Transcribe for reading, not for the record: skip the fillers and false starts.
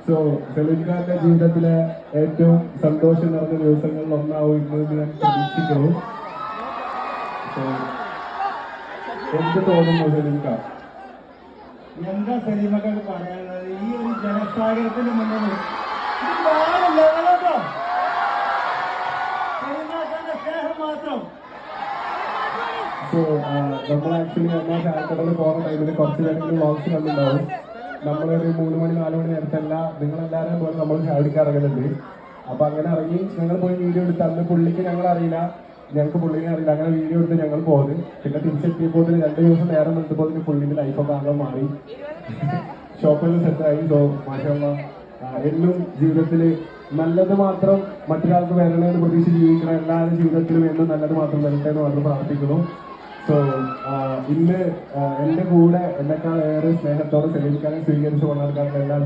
So Saleem ഖാന്റെ ജീവിതത്തിലെ ഏറ്റവും സന്തോഷം നിറഞ്ഞ ദിവസങ്ങളിൽ ഒന്നാവും ഇന്ന് ഞാൻ പ്രതീക്ഷിക്കുന്നു. എന്ത് തോന്നുന്നു സലീം ഖാൻ? എന്താ സലീമൊക്കെ പറയാനുള്ളത്? ഈ ഒരു ജനസാഗരത്തിന് മുന്നിൽ സ്നേഹം മാത്രം. സോ നമ്മൾ ആക്ച്വലി നമ്മൾ ചായക്കടയിൽ പോകുന്ന ടൈമിൽ കുറച്ച് പേരെങ്കിലും വ്ളോഗ്സ് കണ്ടിട്ടുണ്ടാവും. നമ്മളൊരു 3 മണി 4 മണി നേരത്തല്ല നിങ്ങളെല്ലാവരും പോലെ നമ്മൾ ചായടിക്കാൻ ഇറങ്ങുന്നുണ്ട്. അപ്പൊ അങ്ങനെ ഇറങ്ങി ഞങ്ങൾ പോയി വീഡിയോ എടുത്ത് അന്ന് പുള്ളിക്ക് ഞങ്ങൾ അറിയില്ല, ഞങ്ങൾക്ക് പുള്ളിനെ അറിയില്ല. അങ്ങനെ വീഡിയോ എടുത്ത് ഞങ്ങൾ പോകുന്നത്. പിന്നെ തിരിച്ചെത്തിയപ്പോൾ 2 ദിവസം നേരം എടുത്തപ്പോൾ പുള്ളിന്റെ ലൈഫൊക്കെ ആകെ മാറി, ഷോപ്പിൽ സെറ്റായി. സോ മാഷാഅല്ലാഹ് എന്നും ജീവിതത്തിൽ നല്ലത് മാത്രം മറ്റൊരാൾക്ക് വരണമെന്ന് പ്രതീക്ഷ ജീവിക്കണം. എല്ലാവരും ജീവിതത്തിലും എന്നും നല്ലത് മാത്രം വരട്ടെ എന്ന് മാത്രം പ്രാർത്ഥിക്കുന്നു. സോ ഇന്ന് എന്റെ കൂടെ എന്നെക്കാൾ ഏറെ സ്നേഹത്തോടെ സലീം ഖാനെ സ്വീകരിച്ച് കൊണ്ടാക്കാൻ എല്ലാ